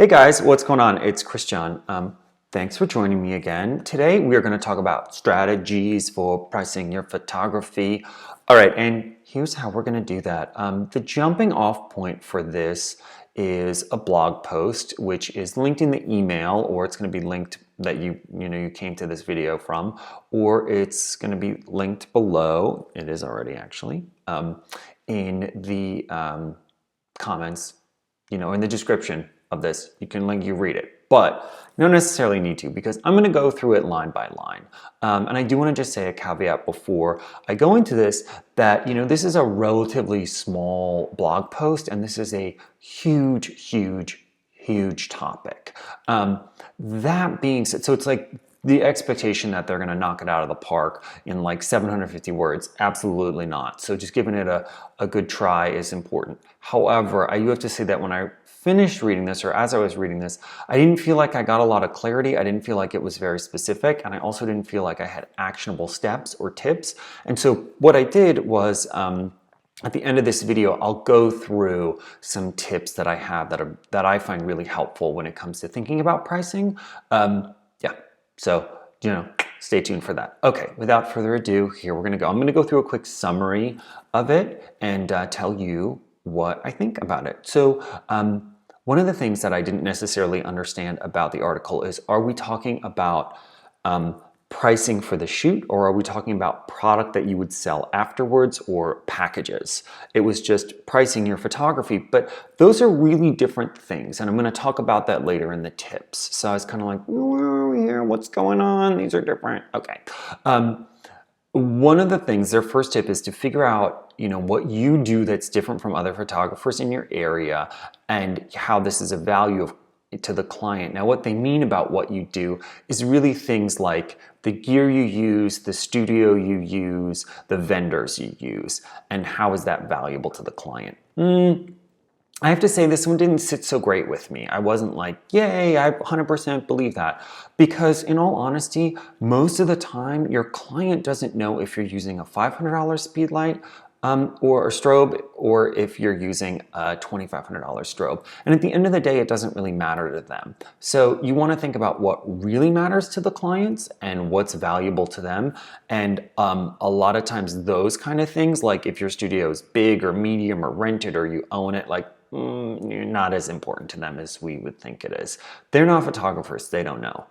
Hey guys, what's going on? It's Christian. Thanks for joining me again. Today we are going to talk about strategies for pricing your photography. All right, and here's how we're going to do that. The jumping off point for this is a blog post, which is linked in the email, or it's going to be linked that you came to this video from, or it's going to be linked below. It is already actually in the comments, in the description of this. You can link, you read it, but you don't necessarily need to because I'm going to go through it line by line. And I do want to just say a caveat before I go into this that, this is a relatively small blog post and this is a huge topic. That being said, so it's like the expectation that they're going to knock it out of the park in like 750 words, absolutely not. So just giving it a good try is important. However, I do have to say that when I finished reading this, or as I was reading this, I didn't feel like I got a lot of clarity. I didn't feel like it was very specific, and I also didn't feel like I had actionable steps or tips. And so what I did was, at the end of this video, I'll go through some tips that I have that I find really helpful when it comes to thinking about pricing. So, stay tuned for that. Okay, without further ado, here we're gonna go. I'm gonna go through a quick summary of it and tell you what I think about it. So, one of the things that I didn't necessarily understand about the article is, are we talking about pricing for the shoot, or are we talking about product that you would sell afterwards, or packages? It was just pricing your photography, but those are really different things, and I'm going to talk about that later in the tips. So I was kind of like, what's going on? These are different. Okay. One of the things, their first tip is to figure out, what you do that's different from other photographers in your area and how this is a value to the client. Now, what they mean about what you do is really things like the gear you use, the studio you use, the vendors you use, and how is that valuable to the client. I have to say this one didn't sit so great with me. I wasn't like, yay, I 100% believe that. Because in all honesty, most of the time, your client doesn't know if you're using a $500 speed light or a strobe, or if you're using a $2,500 strobe. And at the end of the day, it doesn't really matter to them. So you want to think about what really matters to the clients and what's valuable to them. And a lot of times those kind of things, like if your studio is big or medium or rented or you own it, like not as important to them as we would think it is. They're not photographers, they don't know.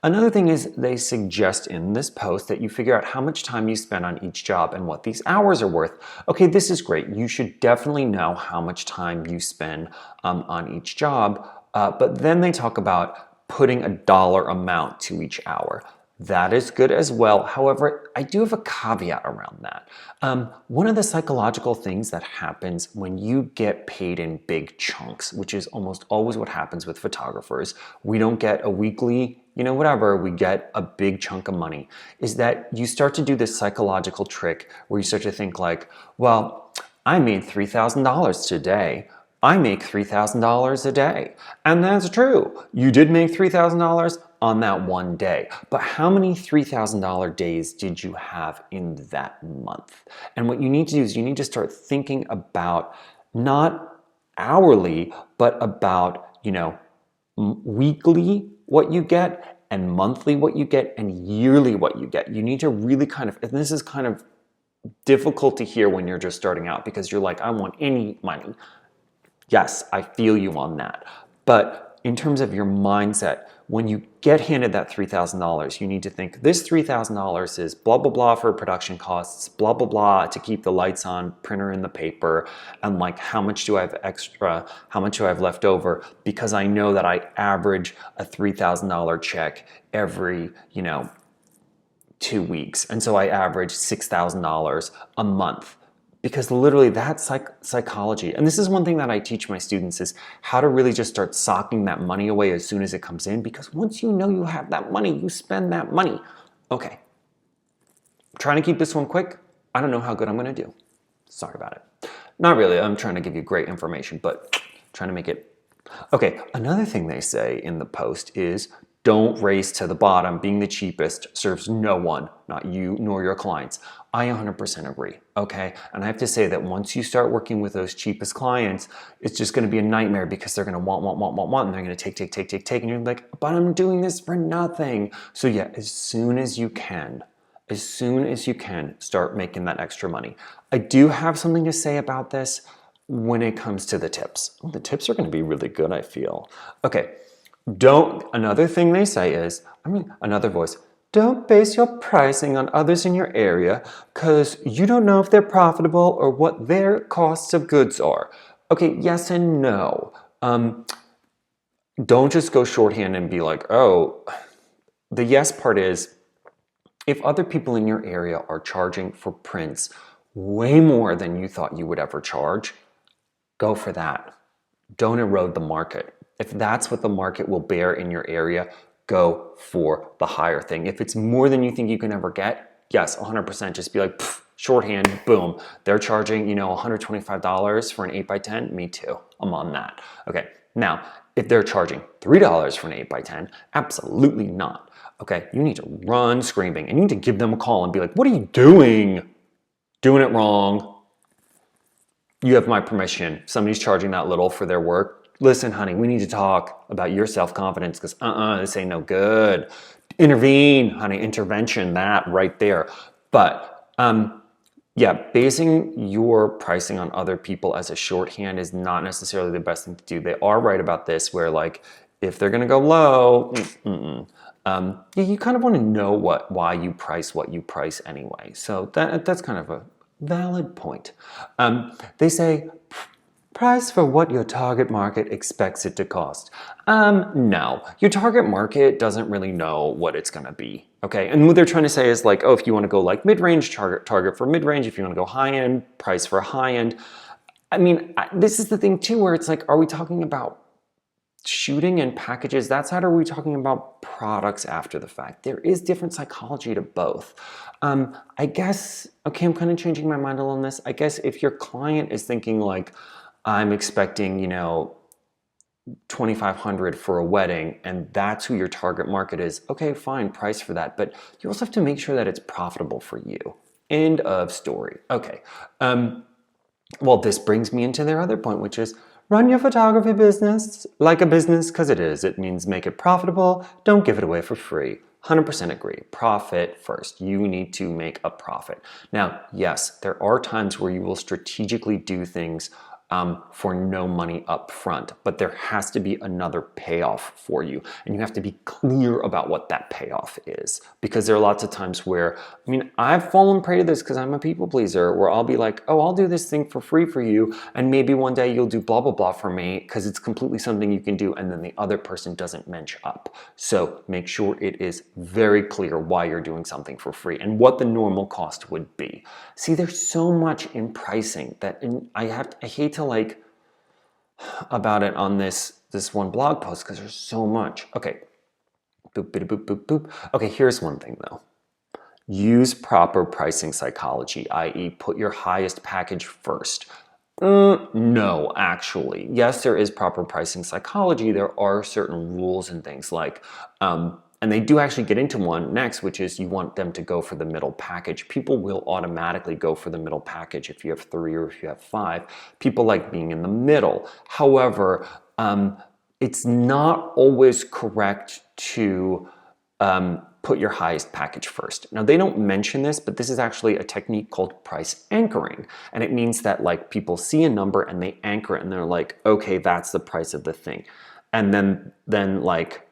Another thing is they suggest in this post that you figure out how much time you spend on each job and what these hours are worth. Okay, this is great. You should definitely know how much time you spend on each job, but then they talk about putting a dollar amount to each hour. That is good as well. However, I do have a caveat around that. One of the psychological things that happens when you get paid in big chunks, which is almost always what happens with photographers, we don't get a weekly, we get a big chunk of money, is that you start to do this psychological trick where you start to think like, well, I made $3,000 today. I make $3,000 a day. And that's true. You did make $3,000 on that one day. But how many $3,000 days did you have in that month? And what you need to do is you need to start thinking about not hourly, but about, weekly what you get, and monthly what you get, and yearly what you get. You need to really and this is kind of difficult to hear when you're just starting out because you're like, I want any money. Yes, I feel you on that. But in terms of your mindset, when you get handed that $3,000, you need to think this $3,000 is blah, blah, blah for production costs, blah, blah, blah to keep the lights on, printer in the paper, and like how much do I have extra, how much do I have left over? Because I know that I average a $3,000 check every, 2 weeks. And so I average $6,000 a month. Because literally that's psychology. And this is one thing that I teach my students is how to really just start socking that money away as soon as it comes in. Because once you know you have that money, you spend that money. Okay, I'm trying to keep this one quick. I don't know how good I'm gonna do. Sorry about it. Not really, I'm trying to give you great information, but trying to make it. Okay, another thing they say in the post is Don't race to the bottom. Being the cheapest serves no one, not you nor your clients. I 100% agree, okay? And I have to say that once you start working with those cheapest clients, it's just gonna be a nightmare because they're gonna want, and they're gonna take, and you're like, but I'm doing this for nothing. So yeah, as soon as you can, start making that extra money. I do have something to say about this when it comes to the tips. The tips are gonna be really good, I feel. Okay. Another thing they say is, another voice, don't base your pricing on others in your area because you don't know if they're profitable or what their costs of goods are. Okay, yes and no. Don't just go shorthand and be like, oh, the yes part is, if other people in your area are charging for prints way more than you thought you would ever charge, go for that. Don't erode the market. If that's what the market will bear in your area, go for the higher thing. If it's more than you think you can ever get, yes, 100%, just be like, shorthand, boom. They're charging, $125 for an 8x10, me too, I'm on that. Okay, now, if they're charging $3 for an 8x10, absolutely not. Okay, you need to run screaming and you need to give them a call and be like, what are you doing? Doing it wrong. You have my permission. Somebody's charging that little for their work. Listen, honey, we need to talk about your self-confidence because this ain't no good. Intervene, honey, intervention, that right there. But yeah, basing your pricing on other people as a shorthand is not necessarily the best thing to do. They are right about this where like, if they're gonna go low, you kind of wanna know why you price what you price anyway. So that's kind of a valid point. They say, price for what your target market expects it to cost. No, your target market doesn't really know what it's gonna be, okay? And what they're trying to say is like, oh, if you wanna go like mid-range, target for mid-range. If you wanna go high-end, price for high-end. This is the thing too, where it's like, are we talking about shooting and packages that side, or are we talking about products after the fact? There is different psychology to both. I guess, okay, I'm kind of changing my mind on this. I guess if your client is thinking like, I'm expecting, $2,500 for a wedding, and that's who your target market is, okay, fine, price for that. But you also have to make sure that it's profitable for you. End of story. Okay. Well, this brings me into their other point, which is run your photography business like a business because it is. It means make it profitable. Don't give it away for free. 100% agree. Profit first. You need to make a profit. Now, yes, there are times where you will strategically do things for no money up front, but there has to be another payoff for you, and you have to be clear about what that payoff is, because there are lots of times where, I've fallen prey to this because I'm a people pleaser, where I'll be like, oh, I'll do this thing for free for you, and maybe one day you'll do blah, blah, blah for me because it's completely something you can do, and then the other person doesn't match up. So make sure it is very clear why you're doing something for free and what the normal cost would be. See, there's so much in pricing that I hate to like about it on this one blog post because there's so much. Okay, boop, boop, boop, boop, boop. Okay, here's one thing though. Use proper pricing psychology, i.e. put your highest package first. No, actually. Yes, there is proper pricing psychology. There are certain rules and things like, and they do actually get into one next, which is you want them to go for the middle package. People will automatically go for the middle package if you have 3 or if you have 5. People like being in the middle. However, it's not always correct to put your highest package first. Now, they don't mention this, but this is actually a technique called price anchoring. And it means that like people see a number and they anchor it and they're like, okay, that's the price of the thing. And then like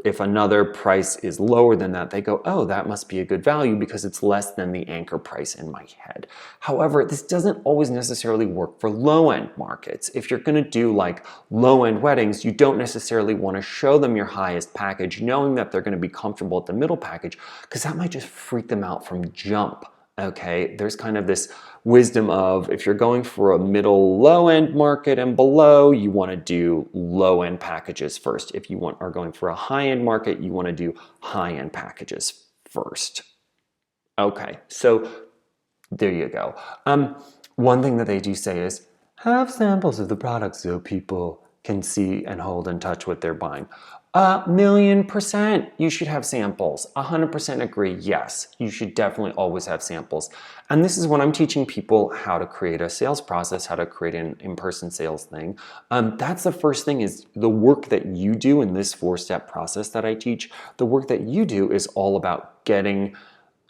if another price is lower than that, they go, oh, that must be a good value because it's less than the anchor price in my head. However, this doesn't always necessarily work for low-end markets. If you're gonna do like low-end weddings, you don't necessarily wanna show them your highest package, knowing that they're gonna be comfortable at the middle package, because that might just freak them out from jump. Okay, there's kind of this wisdom of if you're going for a middle low-end market and below, you want to do low-end packages first. If you are going for a high-end market, you want to do high-end packages first. Okay, so there you go. One thing that they do say is have samples of the product so people can see and hold and touch what they're buying. 1,000,000% you should have samples. 100% agree. Yes, you should definitely always have samples. And this is when I'm teaching people how to create a sales process, how to create an in-person sales thing. That's the first thing, is the work that you do in this 4-step process that I teach. The work that you do is all about getting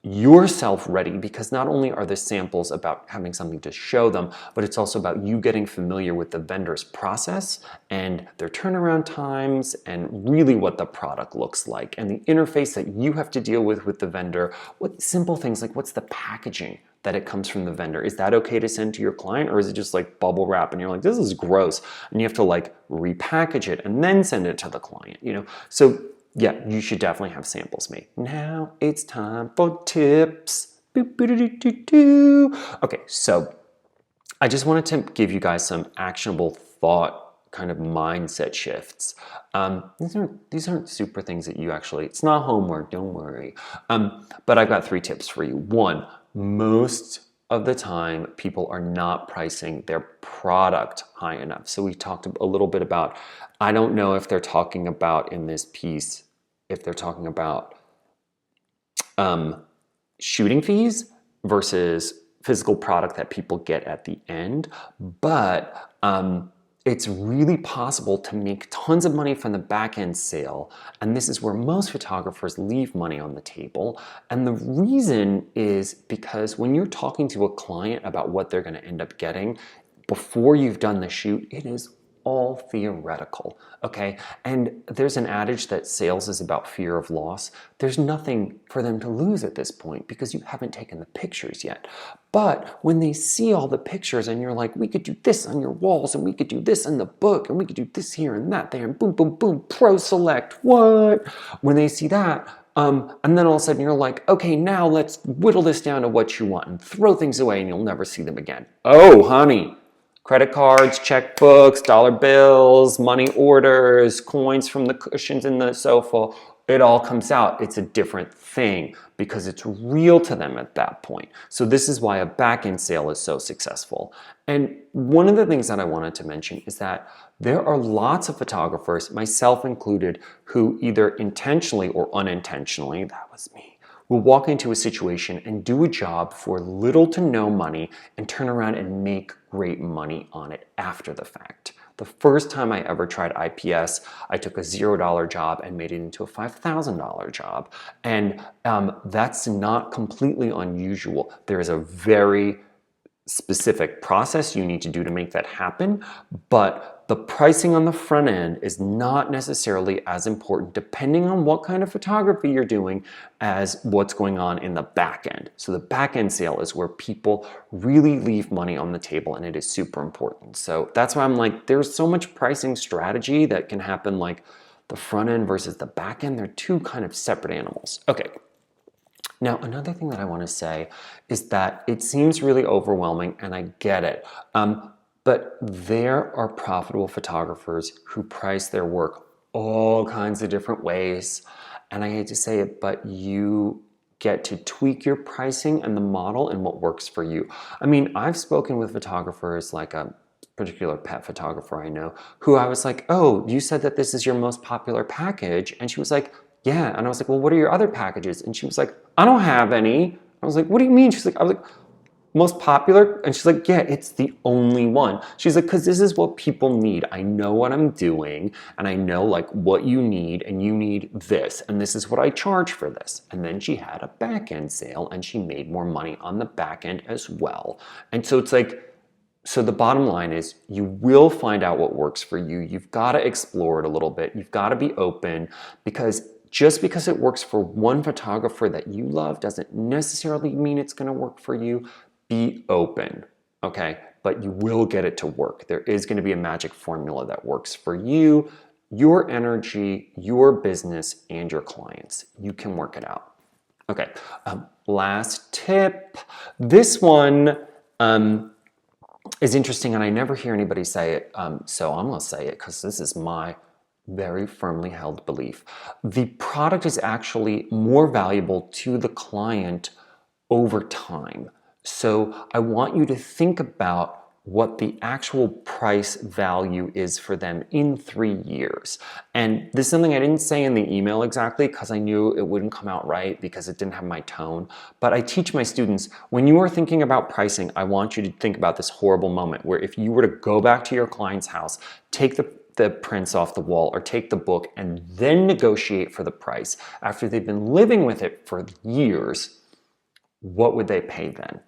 yourself ready, because not only are the samples about having something to show them, but it's also about you getting familiar with the vendor's process and their turnaround times and really what the product looks like and the interface that you have to deal with the vendor. What simple things like, what's the packaging that it comes from the vendor? Is that okay to send to your client, or is it just like bubble wrap and you're like, this is gross, and you have to like repackage it and then send it to the client, you know? So yeah, you should definitely have samples made. Now it's time for tips. Okay, so I just wanted to give you guys some actionable thought kind of mindset shifts. These aren't super things that you actually, it's not homework, don't worry. But I've got 3 tips for you. 1, most of the time people are not pricing their product high enough. So we talked a little bit about, I don't know if they're talking about in this piece, if they're talking about shooting fees versus physical product that people get at the end, but it's really possible to make tons of money from the back end sale, and this is where most photographers leave money on the table. And the reason is because when you're talking to a client about what they're going to end up getting before you've done the shoot, it is all theoretical, okay? And there's an adage that sales is about fear of loss. There's nothing for them to lose at this point because you haven't taken the pictures yet. But when they see all the pictures and you're like, we could do this on your walls and we could do this in the book and we could do this here and that there and boom, boom, boom, pro select, what? When they see that, and then all of a sudden you're like, okay, now let's whittle this down to what you want and throw things away and you'll never see them again. Oh, honey. Credit cards, checkbooks, dollar bills, money orders, coins from the cushions in the sofa, it all comes out. It's a different thing because it's real to them at that point. So this is why a back-end sale is so successful. And one of the things that I wanted to mention is that there are lots of photographers, myself included, who either intentionally or unintentionally, that was me, will walk into a situation and do a job for little to no money and turn around and make great money on it after the fact. The first time I ever tried IPS, I took a $0 job and made it into a $5,000 job. And that's not completely unusual. There is a very specific process you need to do to make that happen, but the pricing on the front end is not necessarily as important, depending on what kind of photography you're doing, as what's going on in the back end. So the back end sale is where people really leave money on the table, and it is super important. So that's why I'm like, there's so much pricing strategy that can happen, like the front end versus the back end. They're 2 kind of separate animals. Okay. Now, another thing that I want to say is that it seems really overwhelming, and I get it, but there are profitable photographers who price their work all kinds of different ways, and I hate to say it, but you get to tweak your pricing and the model and what works for you. I mean, I've spoken with photographers, like a particular pet photographer I know, who I was like, oh, you said that this is your most popular package, and she was like, yeah. And I was like, well, what are your other packages? And she was like, I don't have any. I was like, what do you mean? She's like, I was like, most popular? And she's like, yeah, it's the only one. She's like, because this is what people need. I know what I'm doing, and I know like what you need, and you need this, and this is what I charge for this. And then she had a back end sale, and she made more money on the back end as well. And so it's like, so the bottom line is you will find out what works for you. You've got to explore it a little bit. You've got to be open, because just because it works for one photographer that you love doesn't necessarily mean it's going to work for you. Be open, okay? But you will get it to work. There is going to be a magic formula that works for you, your energy, your business, and your clients. You can work it out. Okay, last tip. This one is interesting, and I never hear anybody say it, so I'm going to say it because this is my very firmly held belief. The product is actually more valuable to the client over time. So I want you to think about what the actual price value is for them in 3 years. And this is something I didn't say in the email exactly because I knew it wouldn't come out right because it didn't have my tone. But I teach my students, when you are thinking about pricing, I want you to think about this horrible moment where if you were to go back to your client's house, take the prints off the wall or take the book and then negotiate for the price after they've been living with it for years, what would they pay then?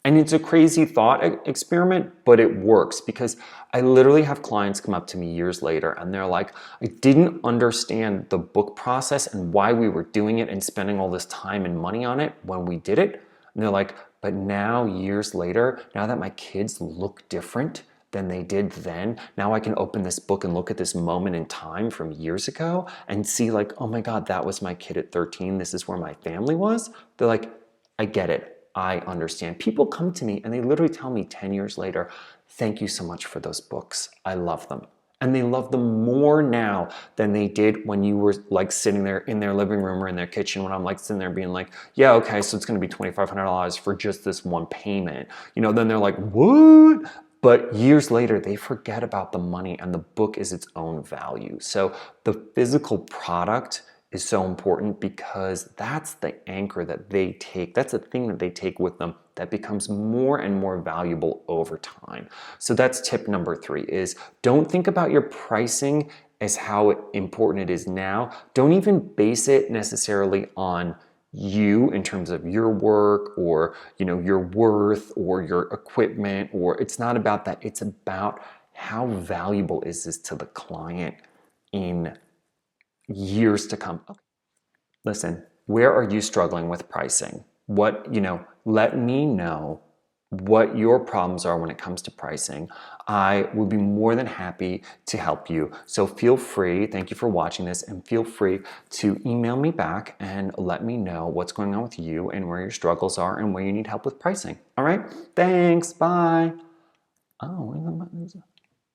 And it's a crazy thought experiment, but it works because I literally have clients come up to me years later and they're like, I didn't understand the book process and why we were doing it and spending all this time and money on it when we did it. And they're like, but now years later, now that my kids look different than they did then, now I can open this book and look at this moment in time from years ago and see like, oh my God, that was my kid at 13. This is where my family was. They're like, I get it. I understand. People come to me and they literally tell me 10 years later, thank you so much for those books. I love them. And they love them more now than they did when you were like sitting there in their living room or in their kitchen when I'm like sitting there being like, yeah, okay, so it's going to be $2,500 for just this one payment. You know, then they're like, what? But years later, they forget about the money and the book is its own value. So the physical product is so important because that's the anchor that they take. That's the thing that they take with them that becomes more and more valuable over time. So that's tip number 3 is don't think about your pricing as how important it is now. Don't even base it necessarily on you in terms of your work or your worth or your equipment, or it's not about that. It's about how valuable is this to the client in years to come. Okay. Listen, where are you struggling with pricing? Let me know what your problems are when it comes to pricing. I would be more than happy to help you. So feel free, thank you for watching this, and feel free to email me back and let me know what's going on with you and where your struggles are and where you need help with pricing. All right, thanks, bye. Oh,